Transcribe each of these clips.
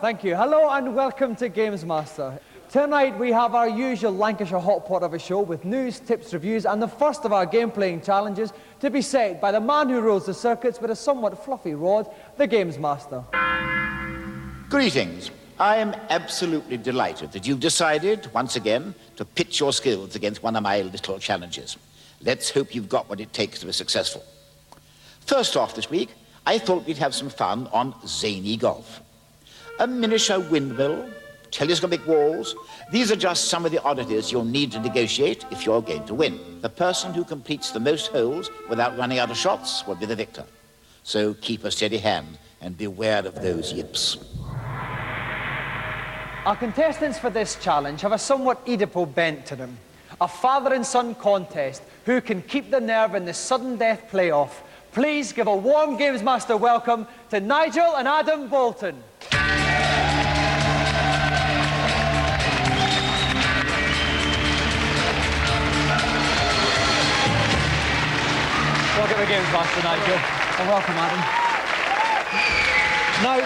Thank you. Hello and welcome to Gamesmaster. Tonight we have our usual Lancashire hot pot of a show with news, tips, reviews, and the first of our game-playing challenges to be set by the man who rules the circuits with a somewhat fluffy rod, the Gamesmaster. Greetings. I am absolutely delighted that you've decided, once again, to pitch your skills against one of my little challenges. Let's hope you've got what it takes to be successful. First off this week, I thought we'd have some fun on zany golf. A miniature windmill, telescopic walls. These are just some of the oddities you'll need to negotiate if you're going to win. The person who completes the most holes without running out of shots will be the victor. So keep a steady hand and beware of those yips. Our contestants for this challenge have a somewhat Oedipal bent to them. A father and son contest. Who can keep the nerve in the sudden death playoff? Please give a warm Gamesmaster welcome to Nigel and Adam Bolton. Welcome to Gamesmaster, Nigel. And welcome, Adam. Now,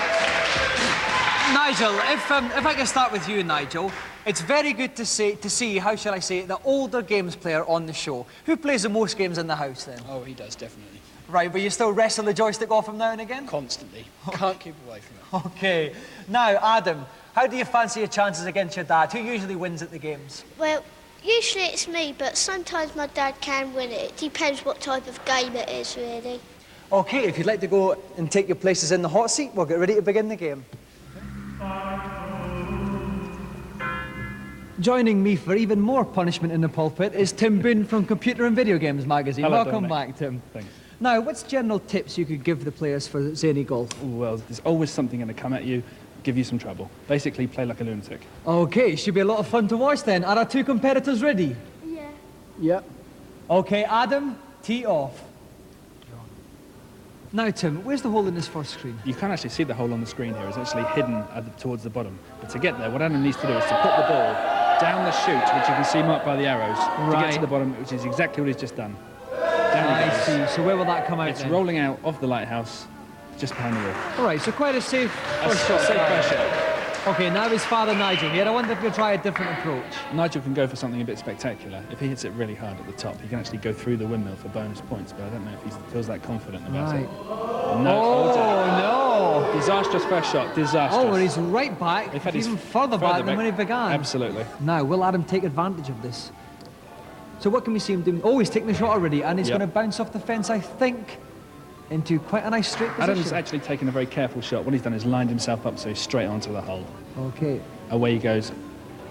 Nigel, if I can start with you, Nigel, it's very good to see, how shall I say it, the older games player on the show. Who plays the most games in the house, then? Oh, he does, definitely. Right, but you still wrestle the joystick off him now and again? Constantly. Can't keep away from it. OK. Now, Adam, how do you fancy your chances against your dad? Who usually wins at the games? Well, usually it's me, but sometimes my dad can win it. It depends what type of game it is, really. OK, if you'd like to go and take your places in the hot seat, we'll get ready to begin the game. Joining me for even more punishment in the pulpit is Tim Boone from Computer and Video Games magazine. Hello, Welcome Dominic. back, Tim. Thanks. Now, what's general tips you could give the players for zany golf? Well, there's always something going to come at you, give you some trouble. Basically, play like a lunatic. OK, should be a lot of fun to watch then. Are our two competitors ready? Yeah. Yep. OK, Adam, tee off. Now, Tim, where's the hole in this first screen? You can't actually see the hole on the screen here. It's actually hidden towards the bottom. But to get there, what Adam needs to do is to put the ball down the chute, which you can see marked by the arrows, to get to the bottom, which is exactly what he's just done. Down he goes. I see. So where will that come out It's then? rolling out of the lighthouse, just behind the wall. All right, so quite a safe first shot. Safe first shot. OK, now his father Nigel here. I wonder if you'll try a different approach. Nigel can go for something a bit spectacular. If he hits it really hard at the top, he can actually go through the windmill for bonus points, but I don't know if he feels that confident about it. No, Oh, no! Disastrous first shot, disastrous. Oh, and he's right back, In fact, even further back than when he began. Absolutely. Now, will Adam take advantage of this? So what can we see him doing? Oh, he's taking the shot already, and he's going to bounce off the fence, I think, into quite a nice straight position. Adam's actually taken a very careful shot. What he's done is lined himself up so he's straight onto the hole. OK. Away he goes.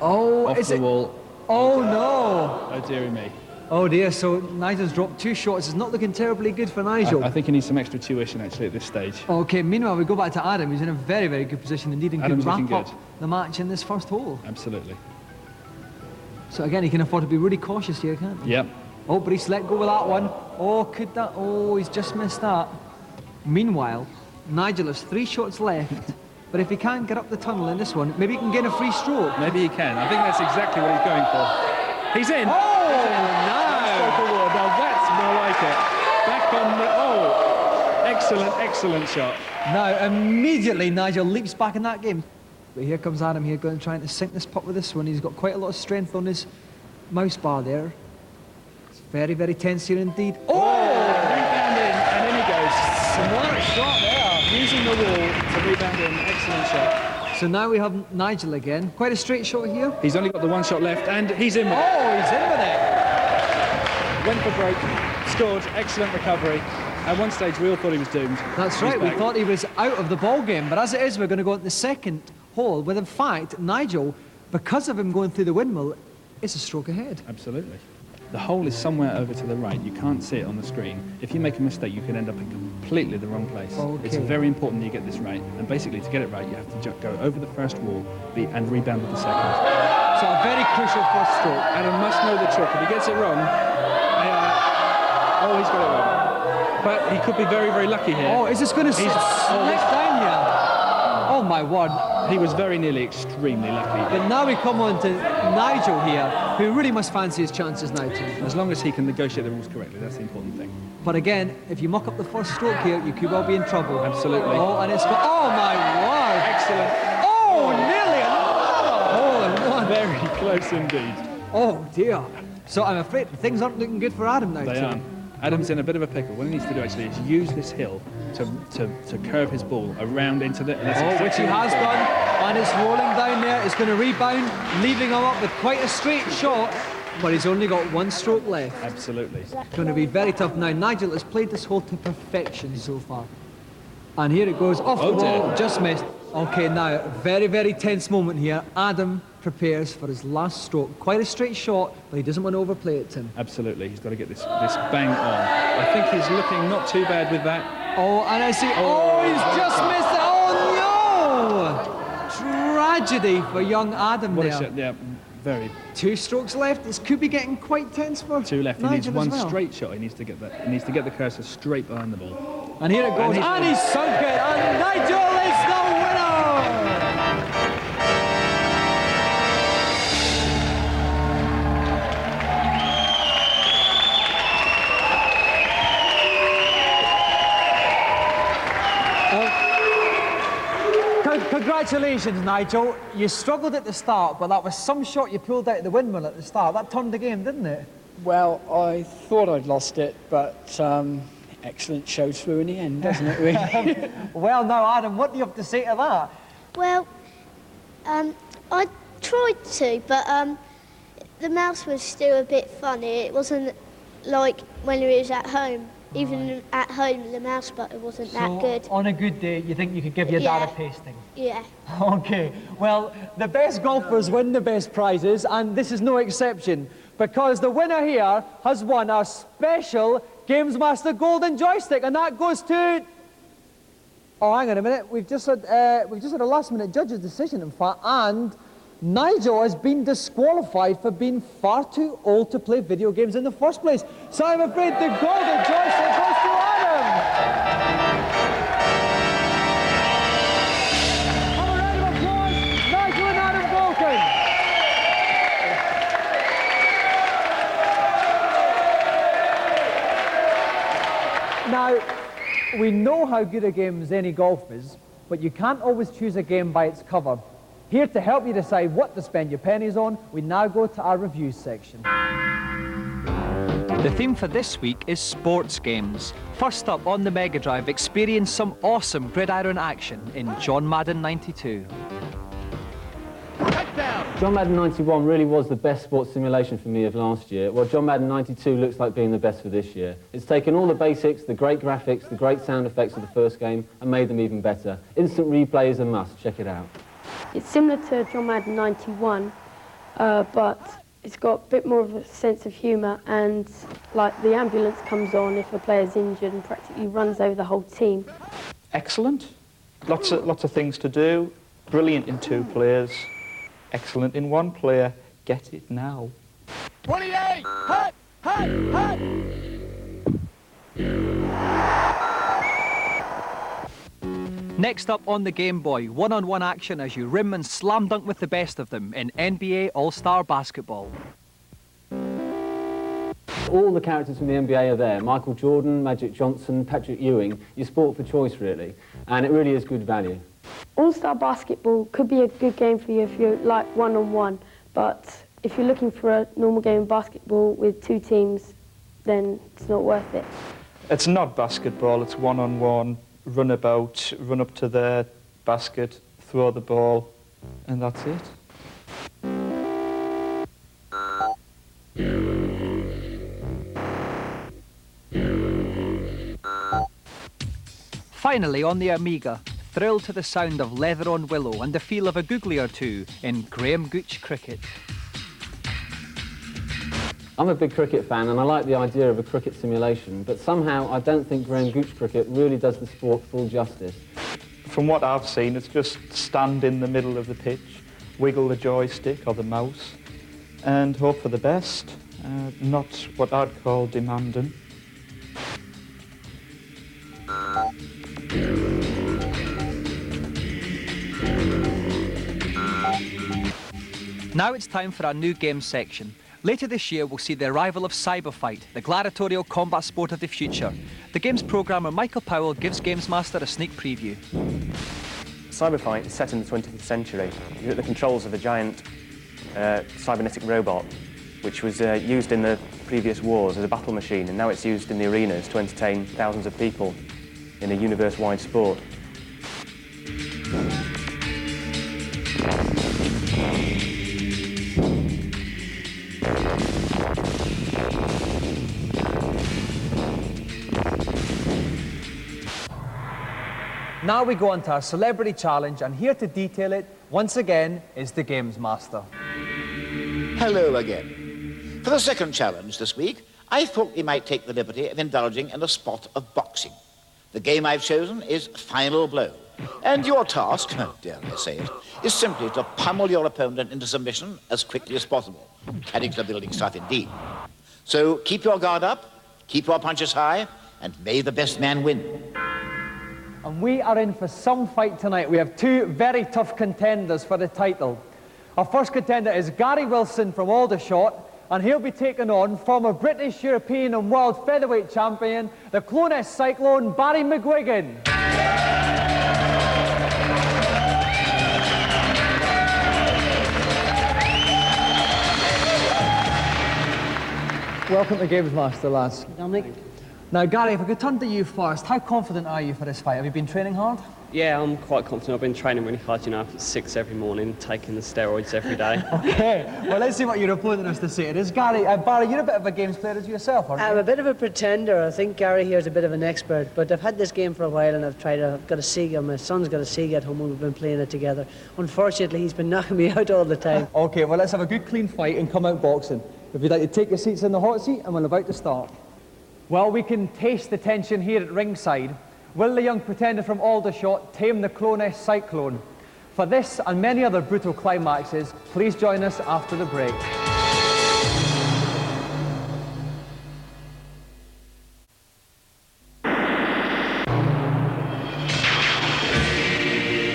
Oh, off the wall. Oh, no! Oh, dearie me. Oh, dear, so Nigel's dropped two shots. It's not looking terribly good for Nigel. I think he needs some extra tuition, actually, at this stage. OK, meanwhile, we go back to Adam. He's in a very, very good position indeed and could Adam's wrap looking up good. the match in this first hole. Absolutely. So, again, he can afford to be really cautious here, can't he? Yep. Oh, but he's let go with that one. Oh, could that... Oh, he's just missed that. Meanwhile, Nigel has 3 shots left, but if he can't get up the tunnel in this one, maybe he can gain a free stroke. Maybe he can. I think that's exactly what he's going for. He's in! Oh, no! Now that's more like it. Back on the... Oh! Excellent, excellent shot. Now, immediately, Nigel leaps back in that game. But here comes Adam here, going trying to sink this putt with this one. He's got quite a lot of strength on his mouse bar there. It's very, very tense here indeed. Oh! Rebound in, and in he goes. What a shot there! Using the wall to rebound in. Excellent shot. So now we have Nigel again. Quite a straight shot here. He's only got the 1 shot left, and he's in with it. Oh, he's in with it! Went for broke, scored, excellent recovery. At one stage, we all thought he was doomed. That's right, we thought he was out of the ball game. But as it is, we're going to go into the second hole, with in fact, Nigel, because of him going through the windmill, is a stroke ahead. Absolutely. The hole is somewhere over to the right. You can't see it on the screen. If you make a mistake, you can end up in completely the wrong place. Okay. It's very important that you get this right. And basically, to get it right, you have to go over the first wall and rebound with the second. So a very crucial first stroke. Adam must know the trick. If he gets it wrong, oh, he's got it wrong. But he could be very, very lucky here. Oh, is this going to slip down here? Oh, my word. He was very nearly extremely lucky. But now we come on to Nigel here, who really must fancy his chances now, too. As long as he can negotiate the rules correctly, that's the important thing. But again, if you muck up the first stroke here, you could well be in trouble. Absolutely. Oh, and it's got... Oh, my word! indeed. Oh dear. So I'm afraid things aren't looking good for Adam now. They too. are. Adam's in a bit of a pickle. What he needs to do actually is use this hill to curve his ball around into the... Which he has done, and it's rolling down there. It's going to rebound, leaving him up with quite a straight shot, but he's only got one stroke left. Absolutely. It's going to be very tough now. Nigel has played this hole to perfection so far. And here it goes, off the wall, just missed. Okay, now, very, very tense moment here. Adam prepares for his last stroke. Quite a straight shot, but he doesn't want to overplay it, Tim. Absolutely. He's got to get this bang on. I think he's looking not too bad with that. Oh, and I see, he's just missed it. Oh, no! Tragedy for young Adam What a there. shot, yeah, very. 2 strokes left. This could be getting quite tense for 2 left. He Nigel needs as one well. straight shot. He needs to get that. He needs to get the cursor straight behind the ball. And here it goes, and he's sunk it, and Nigel is the winner! Congratulations, Nigel. You struggled at the start, but that was some shot you pulled out of the windmill at the start. That turned the game, didn't it? Well, I thought I'd lost it, but excellent show through in the end, doesn't it, really? Well, now, Adam, what do you have to say to that? Well, I tried to, but the mouse was still a bit funny. It wasn't like when it was at home. Even at home, the mouse button wasn't that good. On a good day, you think you could give your dad a Yeah. pasting? Yeah. Okay, well, the best golfers win the best prizes, and this is no exception, because the winner here has won our special Gamesmaster Golden Joystick, and that goes to... Oh, hang on a minute, we've just had a last-minute judge's decision, in fact, and Nigel has been disqualified for being far too old to play video games in the first place. So I'm afraid the Golden Joystick goes to Adam! Have a round of applause, Nigel and Adam Vulcan. Now, we know how good a game as any golf is, but you can't always choose a game by its cover. Here to help you decide what to spend your pennies on, we now go to our reviews section. The theme for this week is sports games. First up on the Mega Drive, experience some awesome gridiron action in John Madden 92. John Madden 91 really was the best sports simulation for me of last year. Well, John Madden 92 looks like being the best for this year. It's taken all the basics, the great graphics, the great sound effects of the first game, and made them even better. Instant replay is a must. Check it out. It's similar to John Madden 91, but it's got a bit more of a sense of humour, and like the ambulance comes on if a player's injured and practically runs over the whole team. Excellent. Lots of things to do. Brilliant in 2 players. Excellent in 1 player. Get it now. 28! Hut! Hut! Hut! Next up on the Game Boy, one-on-one action as you rim and slam dunk with the best of them in NBA All-Star Basketball. All the characters from the NBA are there. Michael Jordan, Magic Johnson, Patrick Ewing. Your sport for choice, really. And it really is good value. All-Star Basketball could be a good game for you if you like one-on-one, but if you're looking for a normal game of basketball with 2 teams, then it's not worth it. It's not basketball, it's one-on-one, run about, run up to the basket, throw the ball, and that's it. Finally, on the Amiga, thrill to the sound of Leather on Willow and the feel of a googly or two in Graham Gooch Cricket. I'm a big cricket fan and I like the idea of a cricket simulation, but somehow I don't think Graham Gooch Cricket really does the sport full justice. From what I've seen, it's just stand in the middle of the pitch, wiggle the joystick or the mouse, and hope for the best. Not what I'd call demanding. Now it's time for our new games section. Later this year, we'll see the arrival of Cyberfight, the gladiatorial combat sport of the future. The games programmer Michael Powell gives Gamesmaster a sneak preview. Cyberfight is set in the 20th century. You're at the controls of a giant cybernetic robot, which was used in the previous wars as a battle machine, and now it's used in the arenas to entertain thousands of people in a universe-wide sport. Now we go on to our celebrity challenge, and here to detail it, once again, is the Games Master. Hello again. For the second challenge this week, I thought we might take the liberty of indulging in a spot of boxing. The game I've chosen is Final Blow. And your task, dare I say it, is simply to pummel your opponent into submission as quickly as possible. Character building stuff indeed. So keep your guard up, keep your punches high, and may the best man win. And we are in for some fight tonight. We have two very tough contenders for the title. Our first contender is Gary Wilson from Aldershot, and he'll be taking on former British, European and World Featherweight Champion, the Clonus Cyclone, Barry McGuigan. Welcome to Games Master, lads. Dominic? Now, Gary, if I could turn to you first, how confident are you for this fight? Have you been training hard? Yeah, I'm quite confident. I've been training really hard, you know, at 6 every morning, taking the steroids every day. Okay, well, let's see what your opponent has to say to this. Gary, Barry, you're a bit of a games player as yourself, aren't you? I'm a bit of a pretender. I think Gary here is a bit of an expert, but I've had this game for a while and I've got a Sega. My son's got a Sega at home and we've been playing it together. Unfortunately, he's been knocking me out all the time. Okay, well, let's have a good clean fight and come out boxing. If you'd like to take your seats in the hot seat, and we're about to start. Well, we can taste the tension here at ringside. Will the young pretender from Aldershot tame the Clonus Cyclone? For this and many other brutal climaxes, please join us after the break.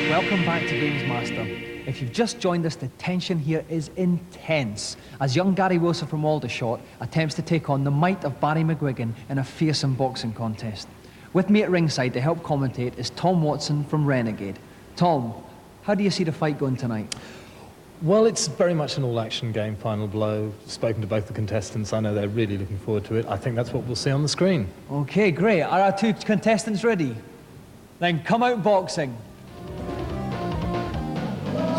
Welcome back to Games Master. If you've just joined us, the tension here is intense as young Gary Wilson from Aldershot attempts to take on the might of Barry McGuigan in a fearsome boxing contest. With me at ringside to help commentate is Tom Watson from Renegade. Tom, how do you see the fight going tonight? Well, it's very much an all-action game, Final Blow. Spoken to both the contestants. I know they're really looking forward to it. I think that's what we'll see on the screen. Okay, great. Are our two contestants ready? Then come out boxing.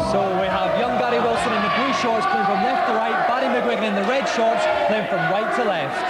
So we have young Gary Wilson in the blue shorts playing from left to right, Barry McGuigan in the red shorts playing from right to left.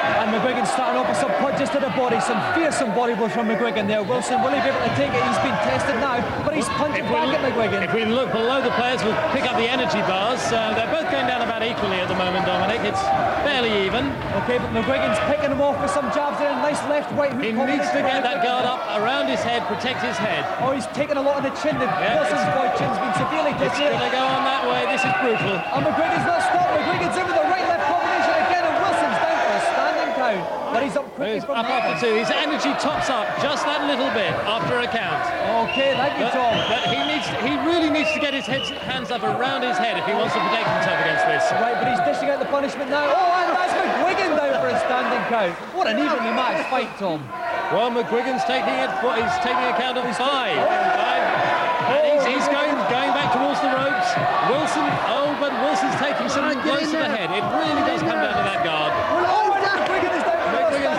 And McGuigan starting off with some punches to the body, some fearsome body blows from McGuigan there. Wilson, will he be able to take it? He's been tested now, but he's punching back at McGuigan. If we look below the players, we'll pick up the energy bars. They're both going down about equally at the moment, Dominic. It's fairly even. Okay, but McGuigan's picking him off with some jabs and a nice left-right hook. He needs to get that guard up around his head, protect his head. Oh, he's taking a lot on the chin. Wilson's boy chin's been severely tested. It's going to go on that way. This is brutal. And McGuigan's not stopped. McGuigan's in with a right-left combination again, and Wilson's down for a standing count. But he's up quickly from up there. after 2. His energy tops up just that little bit after a count. Okay, thank you, Tom. But he really needs to get his hands up around his head if he wants to protect himself against this. Right, but he's dishing out the punishment now. Oh, and that's McGuigan down for a standing count. What an evenly matched fight, Tom. Well, McGuigan's taking it. He's taking account of 5. And he's going back towards the ropes. Wilson, but Wilson's taking some blows to the head. It really does come down to that guard. McGuigan's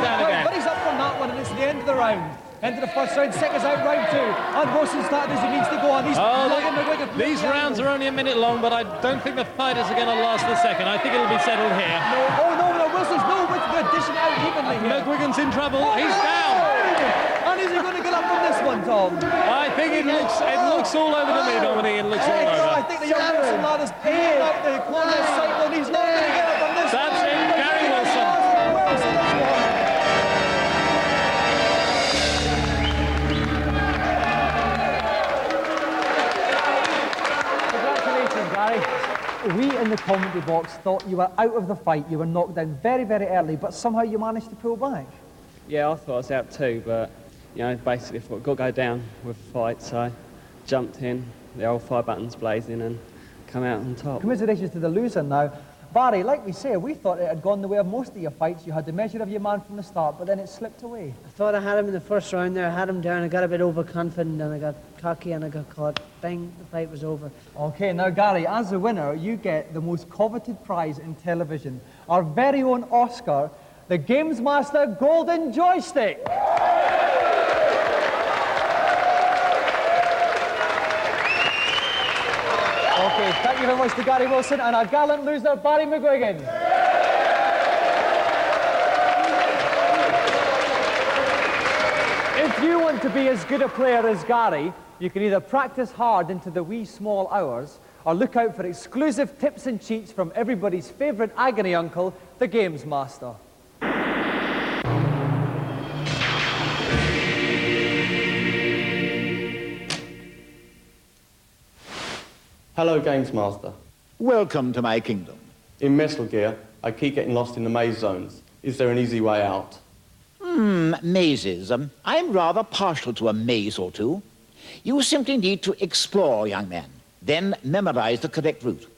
down again. But he's up from that one, and it's the end of the round. End of the first round, seconds out, round 2. And Wilson started as he needs to go on. These rounds are only a minute long, but I don't think the fighters are going to last the second. I think it'll be settled here. No, Wilson's they're dishing out evenly here. McGuigan's in trouble. He's down. And is he going to get up from this one, Tom? I think it looks all over to me, Dominic. It looks all over. I think the young Wilson lad is picking out the Clonus Cyclone. He's not going to get up from this one. That's it, Gary Wilson. Congratulations, Gary. We in the commentary box thought you were out of the fight. You were knocked down very, very early, but somehow you managed to pull back. Yeah, I thought I was out too, but, you know, basically I thought I've got to go down with the fight, so I jumped in, the old 5 buttons blazing, and come out on top. Commiserations to the loser now. Barry, like we say, we thought it had gone the way of most of your fights. You had the measure of your man from the start, but then it slipped away. I thought I had him in the first round there. I had him down. I got a bit overconfident and I got cocky and I got caught. Bang, the fight was over. Okay, now Gary, as the winner, you get the most coveted prize in television. Our very own Oscar, the Gamesmaster Golden Joystick. Okay, thank you very much to Gary Wilson and our gallant loser, Barry McGuigan. If you want to be as good a player as Gary, you can either practice hard into the wee small hours or look out for exclusive tips and cheats from everybody's favourite agony uncle, the Gamesmaster. Hello, Gamesmaster. Welcome to my kingdom. In Metal Gear, I keep getting lost in the maze zones. Is there an easy way out? Mazes. I'm rather partial to a maze or two. You simply need to explore, young man, then memorize the correct route.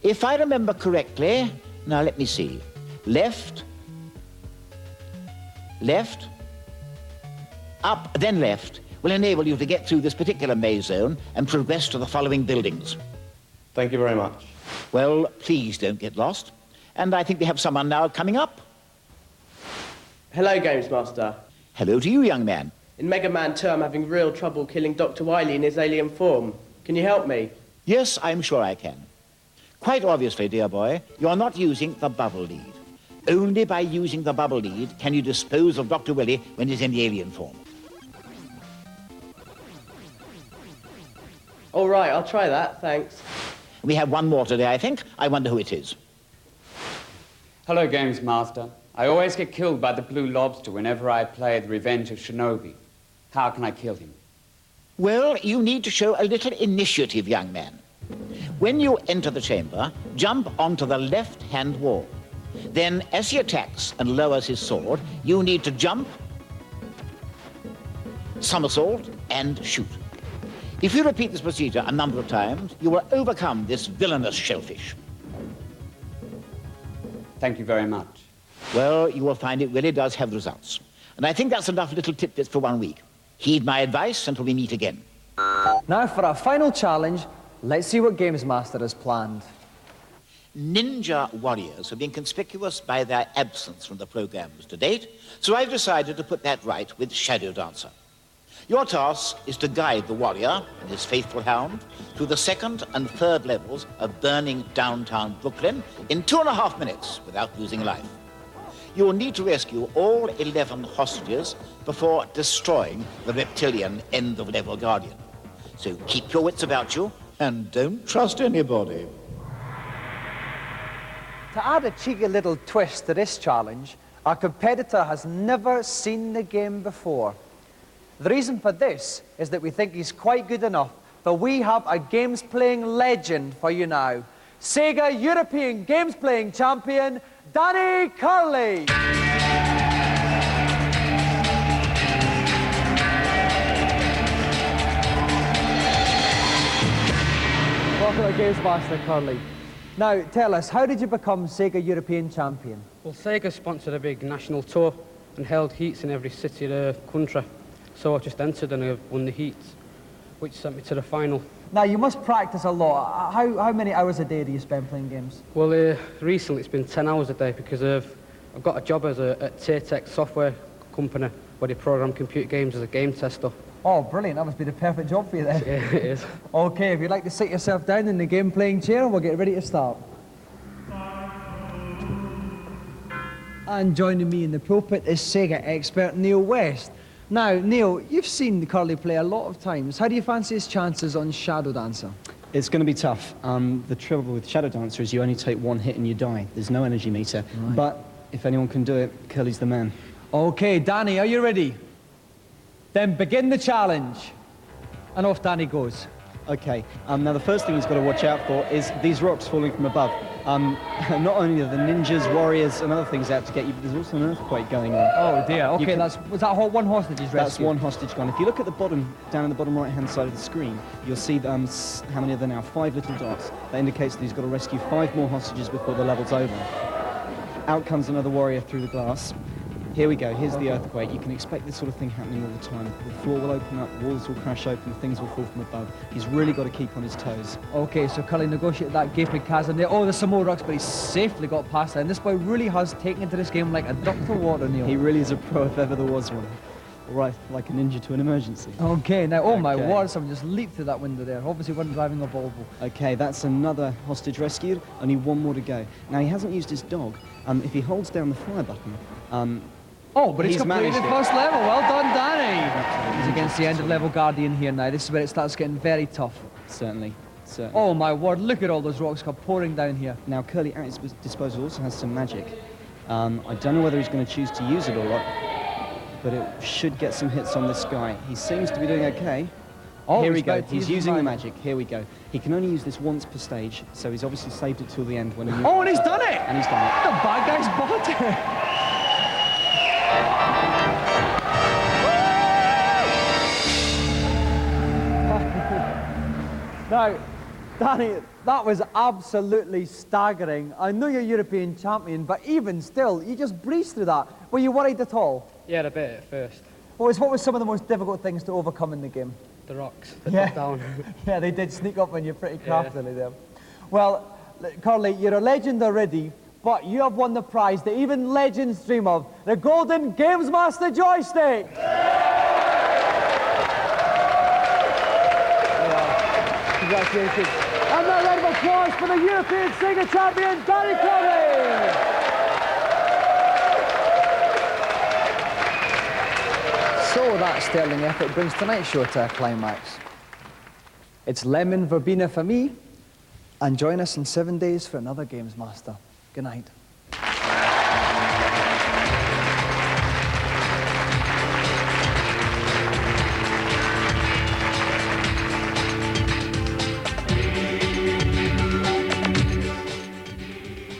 If I remember correctly, now let me see. Left, left, up, then left will enable you to get through this particular maze zone and progress to the following buildings. Thank you very much. Well, please don't get lost. And I think we have someone now coming up. Hello, Gamesmaster. Hello to you, young man. In Mega Man 2, I'm having real trouble killing Dr. Wily in his alien form. Can you help me? Yes, I'm sure I can. Quite obviously, dear boy, you're not using the bubble lead. Only by using the bubble lead can you dispose of Dr. Willy when he's in the alien form. All right, I'll try that, thanks. We have one more today, I think. I wonder who it is. Hello, Gamesmaster. I always get killed by the Blue Lobster whenever I play The Revenge of Shinobi. How can I kill him? Well, you need to show a little initiative, young man. When you enter the chamber, jump onto the left-hand wall. Then, as he attacks and lowers his sword, you need to jump, somersault, and shoot. If you repeat this procedure a number of times, you will overcome this villainous shellfish. Thank you very much. Well, you will find it really does have results. And I think that's enough little tidbits for 1 week. Heed my advice until we meet again. Now for our final challenge, let's see what Gamesmaster has planned. Ninja warriors have been conspicuous by their absence from the programs to date, so I've decided to put that right with Shadow Dancer. Your task is to guide the warrior and his faithful hound through the 2nd and 3rd levels of burning downtown Brooklyn in 2.5 minutes without losing life. You will need to rescue all 11 hostages before destroying the reptilian end-of-level guardian. So keep your wits about you and don't trust anybody. To add a cheeky little twist to this challenge, our competitor has never seen the game before. The reason for this is that we think he's quite good enough, but we have a games-playing legend for you now. Sega European Games-Playing Champion, Danny Curley. Welcome to Gamesmaster, Curley. Now, tell us, how did you become Sega European Champion? Well, Sega sponsored a big national tour and held heats in every city of the country. So I just entered and I won the heats, which sent me to the final. Now, you must practice a lot. How many hours a day do you spend playing games? Well, recently it's been 10 hours a day because I've got a job at Taytech software company where they program computer games as a game tester. Oh, brilliant. That must be the perfect job for you then. Yeah, it is. Okay, if you'd like to sit yourself down in the game-playing chair, we'll get ready to start. And joining me in the pulpit is Sega expert Neil West. Now, Neil, you've seen Curly play a lot of times. How do you fancy his chances on Shadow Dancer? It's going to be tough. The trouble with Shadow Dancer is you only take one hit and you die. There's no energy meter. Right. But if anyone can do it, Curly's the man. Okay, Danny, are you ready? Then begin the challenge. And off Danny goes. Okay, now the first thing he's got to watch out for is these rocks falling from above. Not only are the ninjas, warriors, and other things out to get you, but there's also an earthquake going on. Oh dear, okay, was that one hostage he's rescued? That's one hostage gone. If you look at the bottom, down in the bottom right-hand side of the screen, you'll see how many are there now? 5 little dots. That indicates that he's got to rescue 5 more hostages before the level's over. Out comes another warrior through the glass. Here we go, here's the earthquake. You can expect this sort of thing happening all the time. The floor will open up, walls will crash open, things will fall from above. He's really got to keep on his toes. Okay, so Cully negotiated that gaping chasm there. Oh, there's some more rocks, but he's safely got past that. And this boy really has taken into this game like a duck to water, Neil. He really is a pro if ever there was one. Right, like a ninja to an emergency. Okay, now, oh my word, someone just leaped through that window there. Obviously wasn't driving a Volvo. Okay, that's another hostage rescued. Only one more to go. Now, he hasn't used his dog. If he holds down the fire button, oh, but he's completed managed first level. Well done, Danny. He's against the end-of-level Guardian here now. This is where it starts getting very tough. Certainly. Oh, my word. Look at all those rocks pouring down here. Now, Curly at his disposal also has some magic. I don't know whether he's going to choose to use it or not, but it should get some hits on this guy. He seems to be doing okay. Oh, here we go. He's using the magic. Here we go. He can only use this once per stage, so he's obviously saved it till the end. When Oh, and he's done it! And he's done it. The bad guy's bought it. Now, Danny, that was absolutely staggering. I know you're European champion, but even still, you just breezed through that. Were you worried at all? Yeah, a bit at first. What was some of the most difficult things to overcome in the game? The rocks, top down. Yeah, they did sneak up on you pretty craftily there. Well, Curly, you're a legend already, but you have won the prize that even legends dream of, the Golden Gamesmaster joystick! Congratulations. And a round of applause for the European Sega champion, Danny Curly! So that sterling effort brings tonight's show to a climax. It's lemon verbena for me, and join us in 7 days for another Games Master. Good night.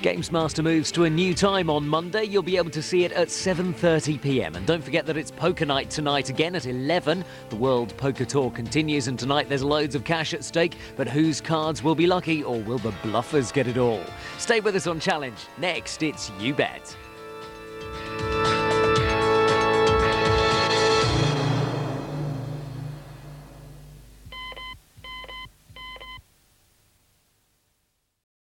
Gamesmaster moves to a new time on Monday. You'll be able to see it at 7:30 p.m. And don't forget that it's poker night tonight again at 11. The World Poker Tour continues, and tonight there's loads of cash at stake. But whose cards will be lucky, or will the bluffers get it all? Stay with us on Challenge. Next, it's You Bet.